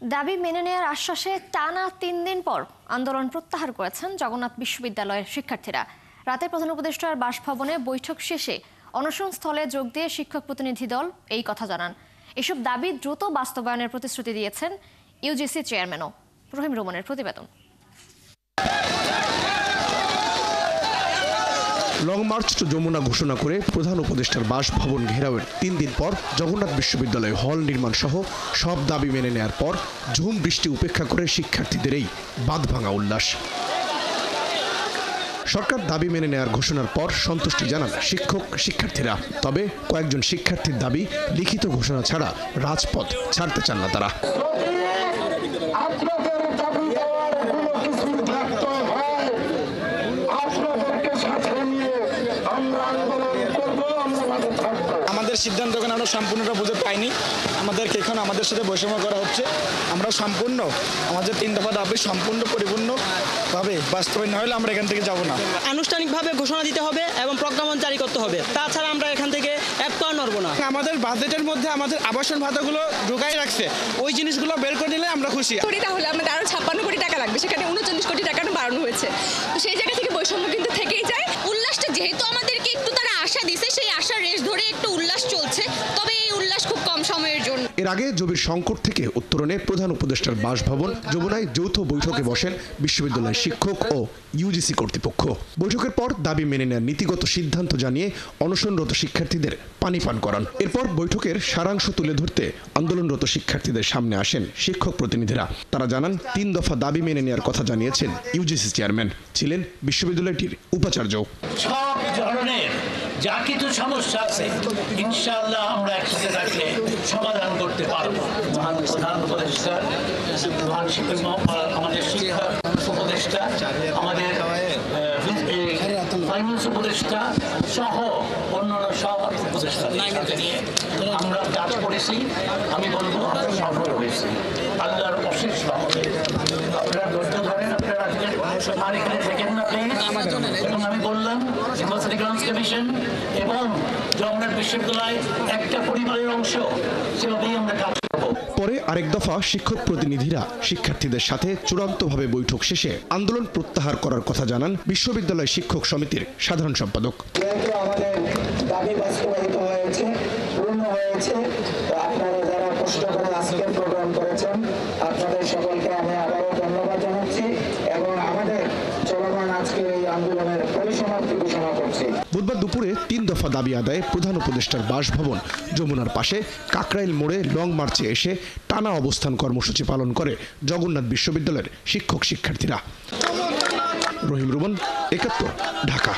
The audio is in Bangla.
দাবি মেনে নেওয়ার আশ্বাসে টানা ৩ দিন পর আন্দোলন প্রত্যাহার করেছেন জগন্নাথ বিশ্ববিদ্যালয়ের শিক্ষার্থীরা। রাতে প্রধান উপদেষ্টার বাসভবনে বৈঠক শেষে অনশন স্থলে যোগ দিয়ে শিক্ষক প্রতিনিধি দল এই কথা জানান। এসব দাবি দ্রুত বাস্তবায়নের প্রতিশ্রুতি দিয়েছেন ইউজিসি চেয়ারম্যানও। রহিম রোমনের প্রতিবেদন। লং মার্চ টু যমুনা ঘোষণা করে প্রধান উপদেষ্টার বাসভবন ঘেরাওয়ের ৩ দিন পর জগন্নাথ বিশ্ববিদ্যালয়ে হল নির্মাণ সহ সব দাবি মেনে নেয়ার পর ঝুম বৃষ্টি উপেক্ষা করে শিক্ষার্থীদের এই বাঁধভাঙা উল্লাস। সরকার দাবি মেনে নেয়ার ঘোষণার পর সন্তুষ্টি জানান শিক্ষক শিক্ষার্থীরা। তবে কয়েকজন শিক্ষার্থীর দাবি লিখিত ঘোষণা ছাড়া রাজপথ ছাড়তে চান না তারা। আমাদের সিদ্ধান্ত এখন আমরা সম্পূর্ণটা বুঝে পাইনি। আমাদেরকে এখন আমাদের সাথে বৈষম্য করা হচ্ছে। আমরা সম্পূর্ণ আমাদের ৩ দফা দাবি সম্পূর্ণ পরিপূর্ণভাবে বাস্তবায়ন না হলে আমরা এখান থেকে যাব না। আনুষ্ঠানিকভাবে ঘোষণা দিতে হবে এবং প্রজ্ঞাপন জারি করতে হবে, তাছাড়া আমরা এখান থেকে এক পাও নড়ব না। আমাদের বাজেটের মধ্যে আমাদের আবাসন ভাতাগুলো ঢুকাই রাখছে, ওই জিনিসগুলো বের করে নিলে আমরা খুশি। তাহলে আমাদের আরো ৫৬ কোটি টাকা লাগবে, সেখানে ৩৯ কোটি টাকা বাড়ানো হয়েছে। তো সেই জায়গা থেকে বৈষম্য কিন্তু থেকেই যায়। উল্লাসটা যেহেতু আমাদেরকে একটু তারা আশা দিছে, সেই আশার রেশ ধরে একটু উল্লাস চলছে, তবে এই উল্লাস খুব কম সময়ের জন্য। এর আগে জবির সংকট থেকে উত্তরণে প্রধান উপদেষ্টার বাসভবন যমুনায় যৌথ বৈঠকে বসেন বিশ্ববিদ্যালয়ের শিক্ষক ও ইউজিসি কর্তৃপক্ষ। বৈঠকের পর দাবি মেনে নেওয়ার নীতিগত সিদ্ধান্ত জানিয়ে অনশনরত শিক্ষার্থীদের পানি পান করান। এরপর বৈঠকের সারাংশ তুলে ধরতে আন্দোলনরত শিক্ষার্থীদের সামনে আসেন শিক্ষক প্রতিনিধিরা। তারা জানান ৩ দফা দাবি মেনে নেওয়ার কথা জানিয়েছেন ইউজিসি চেয়ারম্যান, ছিলেন বিশ্ববিদ্যালয়টির উপাচার্য। সব ধরনের যা কিছু সমস্যা আছে ইনশাআল্লাহ আমরা একসাথে থাকলে সমাধান করতে পারবো। মহান প্রধান উপদেষ্টা, মহান আমাদের শিক্ষা উপদেষ্টা, আমাদের ফাইন্যান্স উপদেষ্টা সহ অন্যান্য সব উপদেষ্টা নিয়ে আমরা কাজ করেছি। আমি বলবো সফল হয়েছি আল্লাহর অশেষ রহমতে। আপনারা ধৈর্য ধরেন, আপনারা আর এখানে থেকেন না প্লিজ। এবং আমি বললাম ইউনিভার্সিটি গ্রান্টস কমিশন এবং জগন্নাথ বিশ্ববিদ্যালয় একটা পরিবারের অংশ, সেভাবেই আমরা কাজ করব। পরে আরেক দফা শিক্ষক প্রতিনিধিরা শিক্ষার্থীদের সাথে চূড়ান্তভাবে বৈঠক শেষে আন্দোলন প্রত্যাহার করার কথা জানান বিশ্ববিদ্যালয় শিক্ষক সমিতির সাধারণ সম্পাদক। আমাদের দাবি বাস্তবায়িত হয়েছে, পূর্ণ হয়েছে। আপনারা যারা কষ্ট করে আজকের প্রোগ্রাম করেছেন, আপনাদের সকলকে আমি আবারও ধন্যবাদ জানাচ্ছি এবং আমাদের চলমান আজকের এই আন্দোলনের পরিসমাপ্তি ঘোষণা করছি। বুধবার দুপুরে 3 দফা দাবি আদায়ে প্রধান উপদেষ্টার বাসভবন যমুনার পাশে কাকরাইল মোড়ে লং মার্চে এসে টানা অবস্থান কর্মসূচি পালন করে জগন্নাথ বিশ্ববিদ্যালয়ের শিক্ষক শিক্ষার্থীরা। রহিম রুমন, ৭১, ঢাকা।